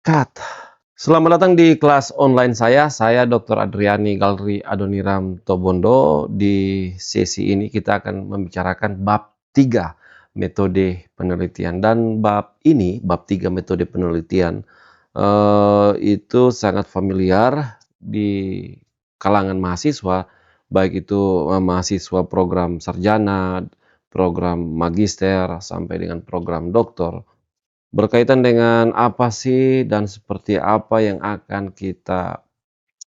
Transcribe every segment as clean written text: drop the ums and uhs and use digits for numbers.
Cut. Selamat datang di kelas online saya Dr. Adriani Galri Adoniram Tobondo. Di sesi ini kita akan membicarakan bab 3 metode penelitian. Dan bab ini, bab 3 metode penelitian, itu sangat familiar di kalangan mahasiswa, baik itu mahasiswa program sarjana, program magister, sampai dengan program doktor. Berkaitan dengan apa sih dan seperti apa yang akan kita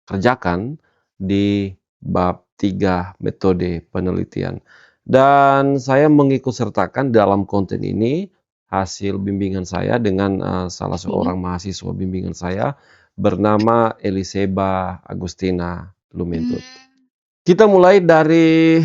kerjakan di bab 3 metode penelitian. Dan saya mengikut sertakan dalam konten ini hasil bimbingan saya dengan salah seorang mahasiswa bimbingan saya bernama Eliseba Agustina Lumentut. Kita mulai dari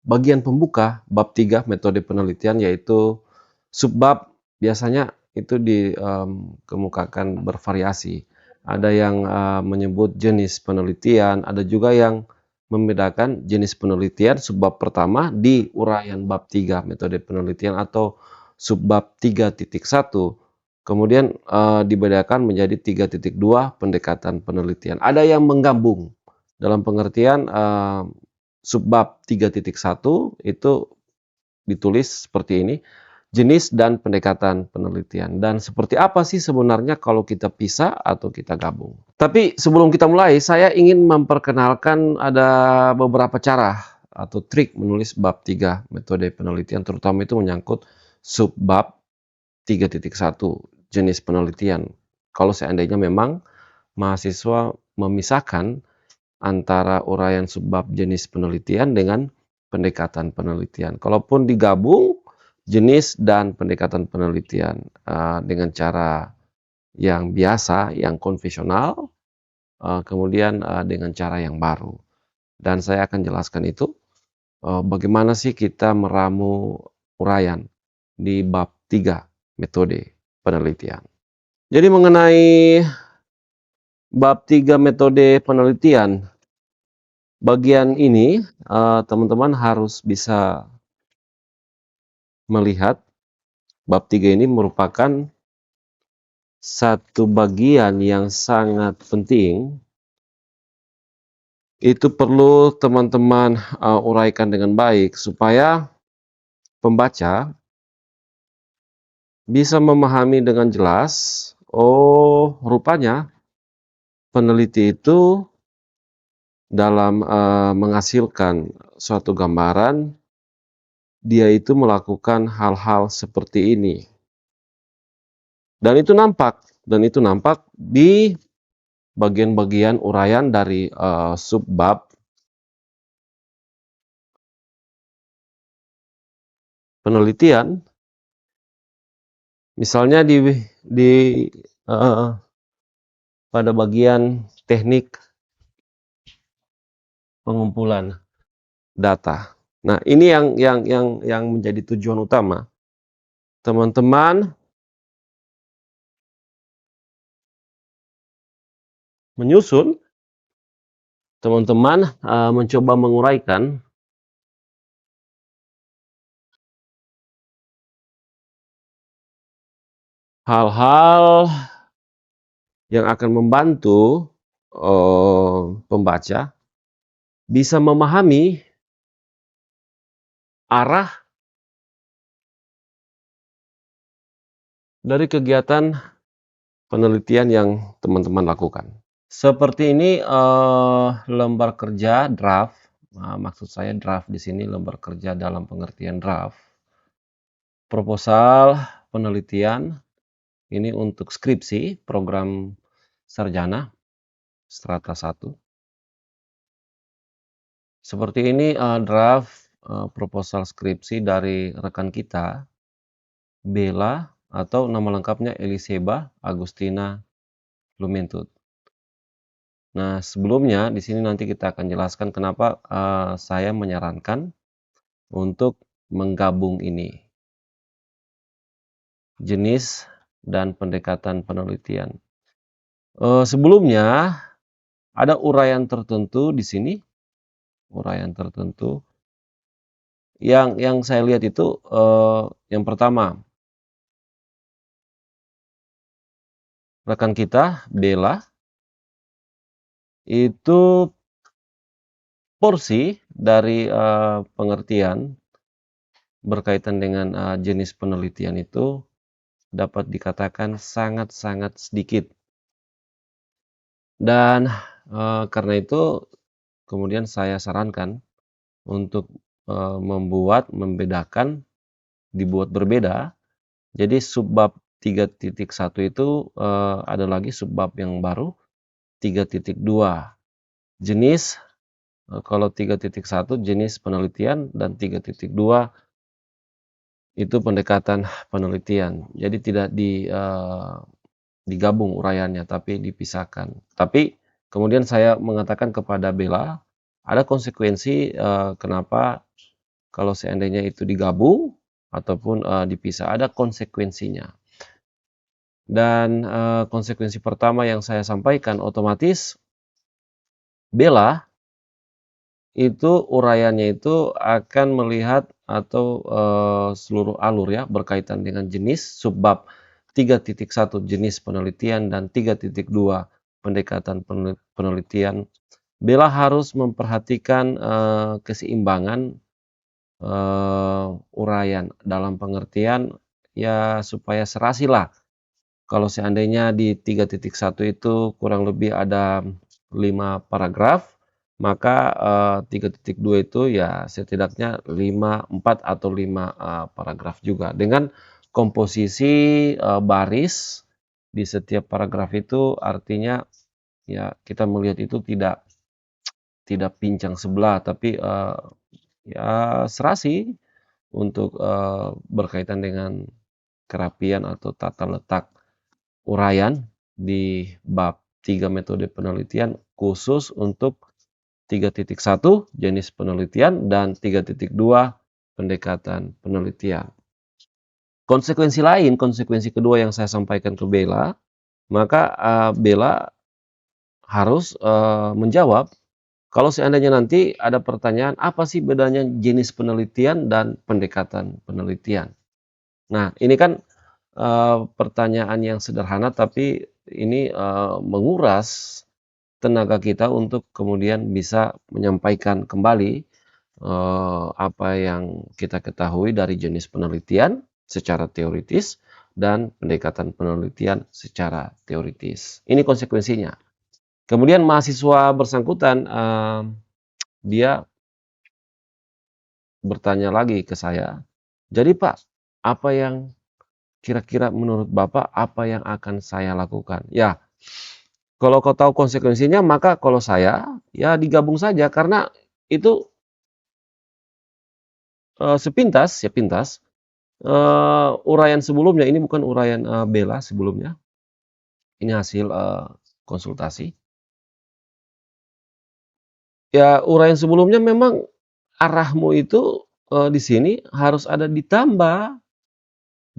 bagian pembuka bab 3 metode penelitian, yaitu subbab. Biasanya itu dikemukakan bervariasi. Ada yang menyebut jenis penelitian, ada juga yang membedakan jenis penelitian subbab pertama di uraian bab 3 metode penelitian atau subbab 3.1. Kemudian dibedakan menjadi 3.2 pendekatan penelitian. Ada yang menggabung dalam pengertian subbab 3.1 itu ditulis seperti ini, jenis dan pendekatan penelitian. Dan seperti apa sih sebenarnya kalau kita pisah atau kita gabung? Tapi sebelum kita mulai, saya ingin memperkenalkan ada beberapa cara atau trik menulis bab 3 metode penelitian, terutama itu menyangkut subbab 3.1 jenis penelitian. Kalau seandainya memang mahasiswa memisahkan antara uraian subbab jenis penelitian dengan pendekatan penelitian. Kalaupun digabung jenis dan pendekatan penelitian dengan cara yang biasa, yang konvensional, kemudian dengan cara yang baru. Dan saya akan jelaskan itu bagaimana sih kita meramu uraian di bab 3 metode penelitian. Jadi mengenai bab 3 metode penelitian, bagian ini teman-teman harus bisa melihat bab 3 ini merupakan satu bagian yang sangat penting. Itu perlu teman-teman uraikan dengan baik supaya pembaca bisa memahami dengan jelas, oh rupanya peneliti itu dalam menghasilkan suatu gambaran, dia itu melakukan hal-hal seperti ini. Dan itu nampak di bagian-bagian uraian dari subbab penelitian. Misalnya pada bagian teknik pengumpulan data. Nah, ini yang menjadi tujuan utama. Teman-teman menyusun, teman-teman mencoba menguraikan hal-hal yang akan membantu pembaca bisa memahami arah dari kegiatan penelitian yang teman-teman lakukan. Seperti ini lembar kerja draft. Maksud saya draft di sini lembar kerja dalam pengertian draft. Proposal penelitian ini untuk skripsi program sarjana strata 1. Seperti ini draft proposal skripsi dari rekan kita Bella, atau nama lengkapnya Eliseba Agustina Lumentut. Nah, sebelumnya di sini nanti kita akan jelaskan kenapa saya menyarankan untuk menggabung ini, jenis dan pendekatan penelitian. Sebelumnya ada uraian tertentu di sini, uraian tertentu yang saya lihat itu yang pertama, rekan kita, Bella, itu porsi dari pengertian berkaitan dengan jenis penelitian itu dapat dikatakan sangat-sangat sedikit. Dan karena itu kemudian saya sarankan untuk membedakan, dibuat berbeda. Jadi subbab 3.1 itu ada lagi subbab yang baru 3.2. Jenis kalau 3.1 jenis penelitian dan 3.2 itu pendekatan penelitian. Jadi tidak digabung uraiannya, tapi dipisahkan. Tapi kemudian saya mengatakan kepada Bella, ada konsekuensi kenapa kalau seandainya itu digabung ataupun dipisah, ada konsekuensinya. Dan konsekuensi pertama yang saya sampaikan, otomatis Bella itu uraiannya itu akan melihat atau seluruh alur ya berkaitan dengan jenis subbab 3.1 jenis penelitian dan 3.2 pendekatan penelitian. Bella harus memperhatikan keseimbangan uraian dalam pengertian ya supaya serasilah. Kalau seandainya di 3.1 itu kurang lebih ada 5 paragraf, maka 3.2 itu ya setidaknya 4 atau 5 paragraf juga. Dengan komposisi baris di setiap paragraf itu artinya ya kita melihat itu tidak pincang sebelah, tapi ya serasi untuk berkaitan dengan kerapian atau tata letak uraian di bab 3 metode penelitian khusus untuk 3.1 jenis penelitian dan 3.2 pendekatan penelitian. Konsekuensi kedua yang saya sampaikan ke Bella, maka Bella harus menjawab kalau seandainya nanti ada pertanyaan, apa sih bedanya jenis penelitian dan pendekatan penelitian? Nah, ini kan pertanyaan yang sederhana, tapi ini menguras tenaga kita untuk kemudian bisa menyampaikan kembali apa yang kita ketahui dari jenis penelitian secara teoritis dan pendekatan penelitian secara teoritis. Ini konsekuensinya. Kemudian mahasiswa bersangkutan dia bertanya lagi ke saya, "Jadi Pak, apa yang kira-kira menurut Bapak apa yang akan saya lakukan?" Ya, kalau kau tahu konsekuensinya, maka kalau saya, ya digabung saja karena itu sepintas uraian sebelumnya, ini bukan uraian Bella sebelumnya, ini hasil konsultasi. Ya, uraian sebelumnya memang arahmu itu di sini harus ada ditambah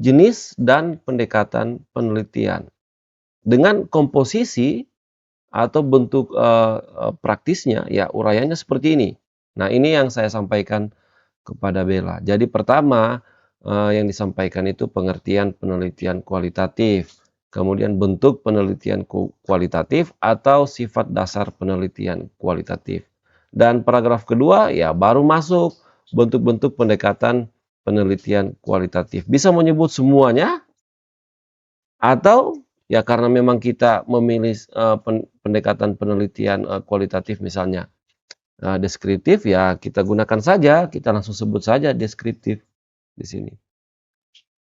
jenis dan pendekatan penelitian. Dengan komposisi atau bentuk praktisnya, ya uraiannya seperti ini. Nah, ini yang saya sampaikan kepada Bella. Jadi pertama yang disampaikan itu pengertian penelitian kualitatif, kemudian bentuk penelitian kualitatif atau sifat dasar penelitian kualitatif. Dan paragraf kedua ya baru masuk bentuk-bentuk pendekatan penelitian kualitatif. Bisa menyebut semuanya atau ya karena memang kita memilih pendekatan penelitian kualitatif misalnya deskriptif, ya kita gunakan saja, kita langsung sebut saja deskriptif di sini.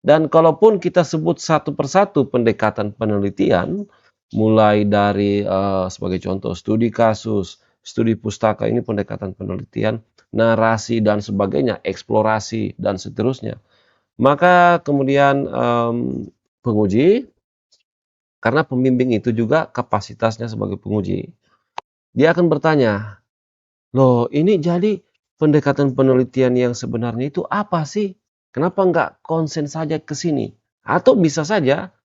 Dan kalaupun kita sebut satu persatu pendekatan penelitian, mulai dari sebagai contoh studi kasus, studi pustaka, ini pendekatan penelitian, narasi dan sebagainya, eksplorasi dan seterusnya. Maka kemudian penguji, karena pembimbing itu juga kapasitasnya sebagai penguji, dia akan bertanya, "Loh, ini jadi pendekatan penelitian yang sebenarnya itu apa sih? Kenapa nggak konsen saja ke sini?" Atau bisa saja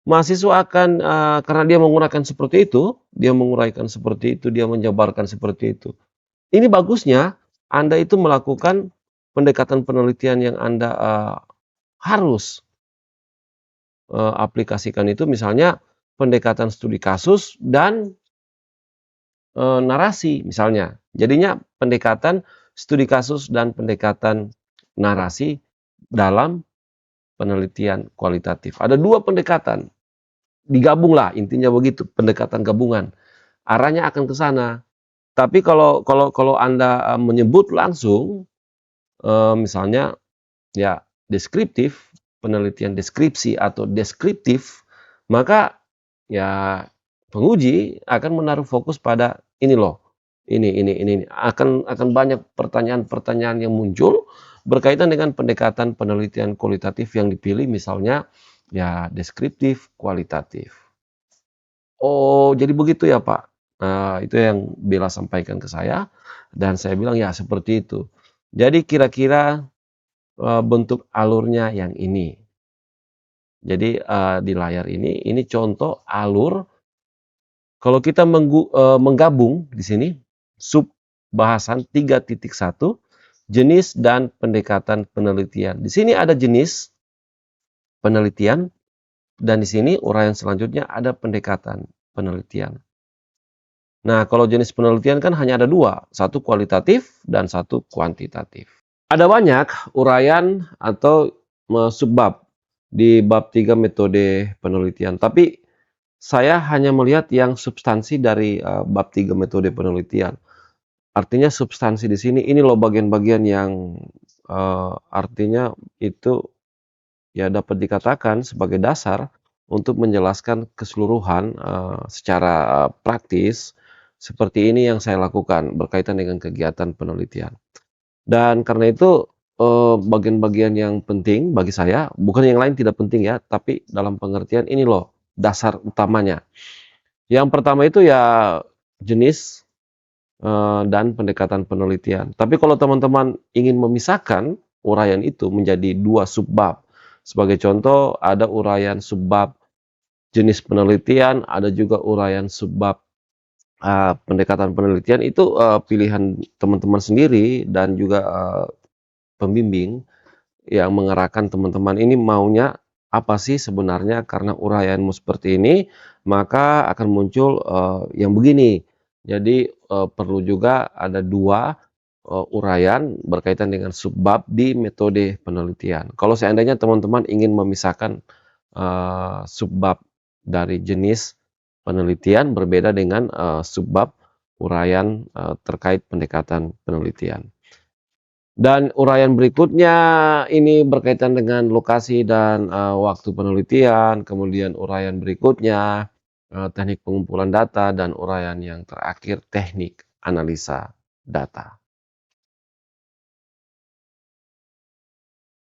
mahasiswa akan karena dia menguraikan seperti itu, dia menjabarkan seperti itu. Ini bagusnya Anda itu melakukan pendekatan penelitian yang Anda harus aplikasikan itu misalnya pendekatan studi kasus dan narasi misalnya. Jadinya pendekatan studi kasus dan pendekatan narasi dalam penelitian kualitatif. Ada 2 pendekatan, digabunglah intinya begitu, pendekatan gabungan. Arahnya akan ke sana. Tapi kalau Anda, menyebut langsung, misalnya ya deskriptif, penelitian deskripsi atau deskriptif, maka ya penguji akan menaruh fokus pada ini loh, ini. Akan banyak pertanyaan-pertanyaan yang muncul berkaitan dengan pendekatan penelitian kualitatif yang dipilih, misalnya ya deskriptif kualitatif. Oh, jadi begitu ya, Pak? Nah, itu yang Bella sampaikan ke saya dan saya bilang, "Ya, seperti itu." Jadi kira-kira, bentuk alurnya yang ini. Jadi, di layar ini contoh alur kalau kita menggabung di sini, sub bahasan 3.1, jenis dan pendekatan penelitian. Di sini ada jenis penelitian dan di sini uraian selanjutnya ada pendekatan penelitian. Nah, kalau jenis penelitian kan hanya ada 2, satu kualitatif dan satu kuantitatif. Ada banyak uraian atau subbab di bab 3 metode penelitian, tapi saya hanya melihat yang substansi dari bab 3 metode penelitian. Artinya substansi di sini ini loh bagian-bagian yang artinya itu ya dapat dikatakan sebagai dasar untuk menjelaskan keseluruhan secara praktis seperti ini yang saya lakukan berkaitan dengan kegiatan penelitian. Dan karena itu bagian-bagian yang penting bagi saya, bukan yang lain tidak penting ya, tapi dalam pengertian ini loh dasar utamanya. Yang pertama itu ya jenis dan pendekatan penelitian. Tapi kalau teman-teman ingin memisahkan uraian itu menjadi 2 subbab. Sebagai contoh, ada uraian subbab jenis penelitian, ada juga uraian subbab pendekatan penelitian. Itu pilihan teman-teman sendiri dan juga pembimbing yang mengarahkan teman-teman ini maunya apa sih sebenarnya. Karena uraianmu seperti ini, maka akan muncul yang begini. Jadi perlu juga ada 2 uraian berkaitan dengan subbab di metode penelitian. Kalau seandainya teman-teman ingin memisahkan subbab dari jenis penelitian berbeda dengan subbab uraian terkait pendekatan penelitian. Dan uraian berikutnya ini berkaitan dengan lokasi dan waktu penelitian, kemudian uraian berikutnya teknik pengumpulan data, dan uraian yang terakhir teknik analisa data.